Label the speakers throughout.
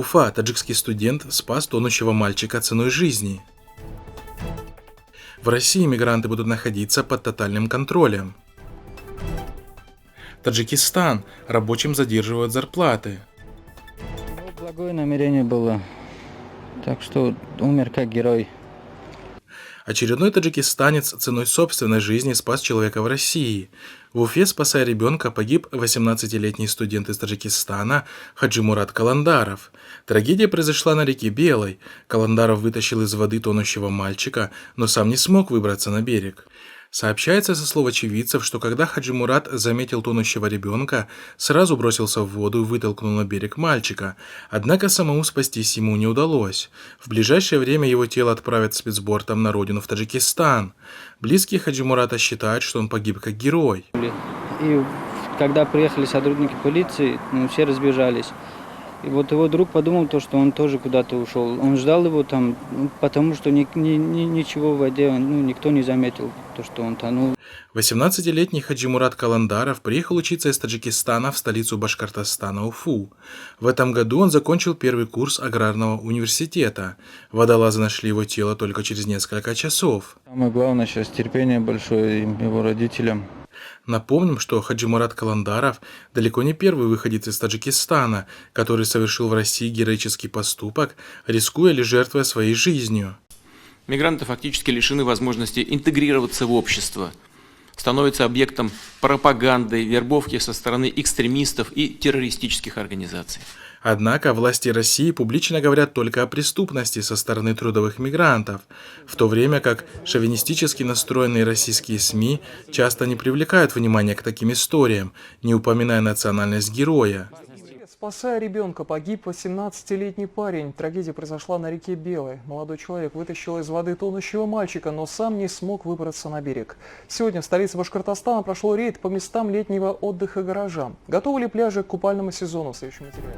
Speaker 1: Уфа. Таджикский студент спас тонущего мальчика ценой жизни. В России мигранты будут находиться под тотальным контролем. Таджикистан. Рабочим задерживают зарплаты.
Speaker 2: Благое намерение было, так что умер как герой.
Speaker 1: Очередной таджикистанец ценой собственной жизни спас человека в России. В Уфе, спасая ребенка, погиб 18-летний студент из Таджикистана Хаджимурат Каландаров. Трагедия произошла на реке Белой. Каландаров вытащил из воды тонущего мальчика, но сам не смог выбраться на берег. Сообщается со слов очевидцев, что когда Хаджимурат заметил тонущего ребенка, сразу бросился в воду и вытолкнул на берег мальчика, однако самому спастись ему не удалось. В ближайшее время его тело отправят спецбортом на родину в Таджикистан. Близкие Хаджимурата считают, что он погиб как герой.
Speaker 2: И когда приехали сотрудники полиции, все разбежались. И вот его друг подумал, что он тоже куда-то ушел. Он ждал его там, потому что ничего в воде никто не заметил, что он тонул.
Speaker 1: 18-летний Хаджимурат Каландаров приехал учиться из Таджикистана в столицу Башкортостана Уфу. В этом году он закончил первый курс аграрного университета. Водолазы нашли его тело только через несколько часов.
Speaker 2: Самое главное сейчас терпение большое его родителям.
Speaker 1: Напомним, что Хаджимурат Каландаров далеко не первый выходец из Таджикистана, который совершил в России героический поступок, рискуя или жертвуя своей жизнью.
Speaker 3: Мигранты фактически лишены возможности интегрироваться в общество, становятся объектом пропаганды, вербовки со стороны экстремистов и террористических организаций.
Speaker 1: Однако власти России публично говорят только о преступности со стороны трудовых мигрантов, в то время как шовинистически настроенные российские СМИ часто не привлекают внимания к таким историям, не упоминая национальность героя.
Speaker 4: Спасая ребенка, погиб 18-летний парень. Трагедия произошла на реке Белой. Молодой человек вытащил из воды тонущего мальчика, но сам не смог выбраться на берег. Сегодня в столице Башкортостана прошел рейд по местам летнего отдыха горожан. Готовы ли пляжи к купальному сезону? В следующем материале.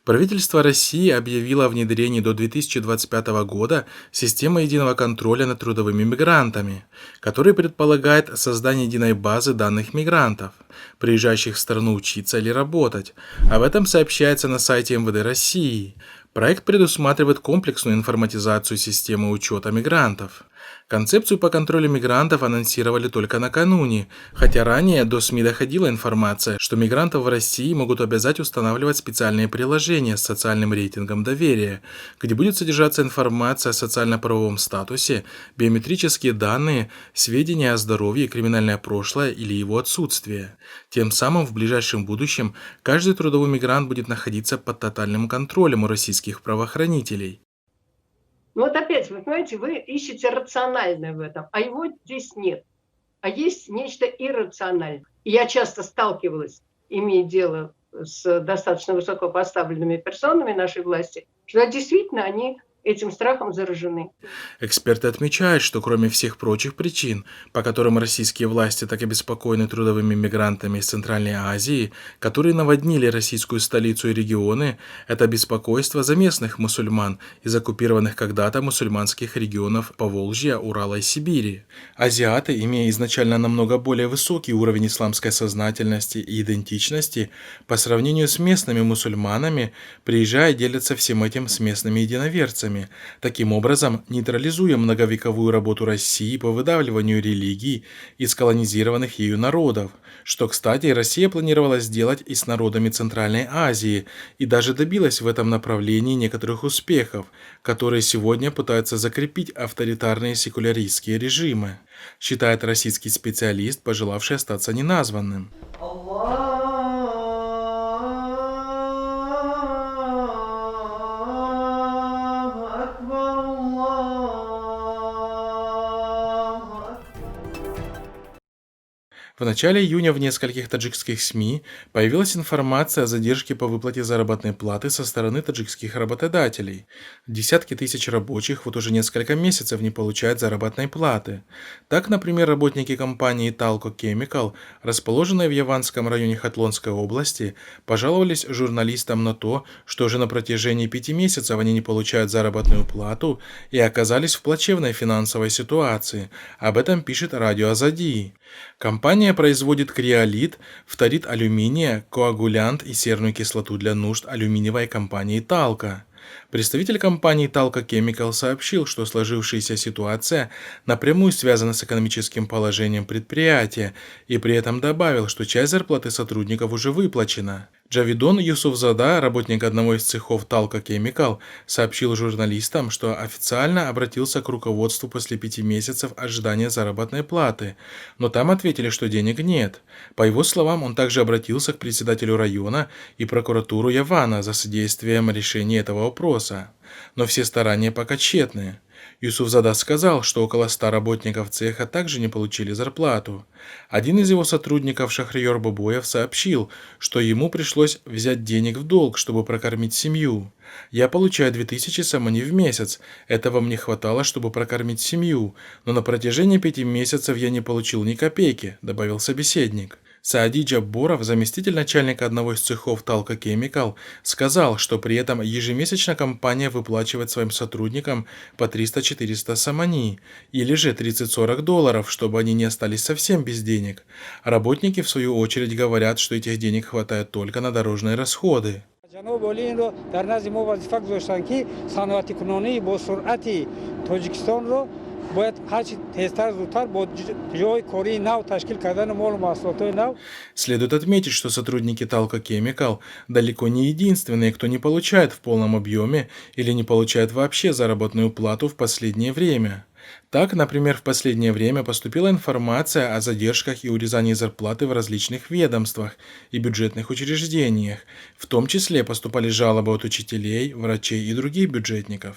Speaker 1: Правительство России объявило о внедрении до 2025 года системы единого контроля над трудовыми мигрантами, который предполагает создание единой базы данных мигрантов, приезжающих в страну учиться или работать. Об этом сообщается на сайте МВД России. Проект предусматривает комплексную информатизацию системы учета мигрантов. Концепцию по контролю мигрантов анонсировали только накануне, хотя ранее до СМИ доходила информация, что мигрантов в России могут обязать устанавливать специальные приложения с социальным рейтингом доверия, где будет содержаться информация о социально-правовом статусе, биометрические данные, сведения о здоровье, криминальное прошлое или его отсутствие. Тем самым в ближайшем будущем каждый трудовой мигрант будет находиться под тотальным контролем у российских правоохранителей.
Speaker 5: Ну вот опять, вы понимаете, вы ищете рациональное в этом, а его здесь нет. А есть нечто иррациональное. И я часто сталкивалась, имея дело с достаточно высокопоставленными персонами нашей власти, что действительно они этим страхом заражены.
Speaker 1: Эксперты отмечают, что кроме всех прочих причин, по которым российские власти так обеспокоены трудовыми мигрантами из Центральной Азии, которые наводнили российскую столицу и регионы, это беспокойство за местных мусульман из оккупированных когда-то мусульманских регионов Поволжья, Урала и Сибири. Азиаты, имея изначально намного более высокий уровень исламской сознательности и идентичности, по сравнению с местными мусульманами, приезжая, делятся всем этим с местными единоверцами, таким образом нейтрализуя многовековую работу России по выдавливанию религий из колонизированных ею народов, что, кстати, Россия планировала сделать и с народами Центральной Азии, и даже добилась в этом направлении некоторых успехов, которые сегодня пытаются закрепить авторитарные секуляристские режимы, считает российский специалист, пожелавший остаться неназванным. В начале июня в нескольких таджикских СМИ появилась информация о задержке по выплате заработной платы со стороны таджикских работодателей. Десятки тысяч рабочих вот уже несколько месяцев не получают заработной платы. Так, например, работники компании Talco Chemical, расположенной в Яванском районе Хатлонской области, пожаловались журналистам на то, что уже на протяжении 5 месяцев они не получают заработную плату и оказались в плачевной финансовой ситуации. Об этом пишет радио Азади. Компания производит криолит, фторид алюминия, коагулянт и серную кислоту для нужд алюминиевой компании «Талко». Представитель компании Talco Chemical сообщил, что сложившаяся ситуация напрямую связана с экономическим положением предприятия и при этом добавил, что часть зарплаты сотрудников уже выплачена. Джавидон Юсуфзада, работник одного из цехов Talco Chemical, сообщил журналистам, что официально обратился к руководству после 5 месяцев ожидания заработной платы, но там ответили, что денег нет. По его словам, он также обратился к председателю района и прокуратуру Явана за содействием решения этого вопроса. Но все старания пока тщетны. Юсуфзада сказал, что около 100 работников цеха также не получили зарплату. Один из его сотрудников, Шахриёр Бобоев, сообщил, что ему пришлось взять денег в долг, чтобы прокормить семью. «Я получаю 2000 самани в месяц. Этого мне хватало, чтобы прокормить семью, но на протяжении 5 месяцев я не получил ни копейки», добавил собеседник. Саади Джабборов, заместитель начальника одного из цехов Talco Chemical, сказал, что при этом ежемесячно компания выплачивает своим сотрудникам по 300-400 самани, или же $30-40, чтобы они не остались совсем без денег. Работники, в свою очередь, говорят, что этих денег хватает только на дорожные расходы.
Speaker 6: جناب عالی این رو در نزد ما وظیفه گذاشتن که صنعتی کنونی با سرعت تاجیکستان رو باید هرچی تیزتر زودتر با جای کاری نو تشکیل کردن مال و محصولات نو.
Speaker 1: Следует отметить, что сотрудники Talco Chemical далеко не единственные, кто не получает в полном объеме или не получает вообще заработную плату в последнее время. Так, например, в последнее время поступила информация о задержках и урезании зарплаты в различных ведомствах и бюджетных учреждениях. В том числе поступали жалобы от учителей, врачей и других бюджетников.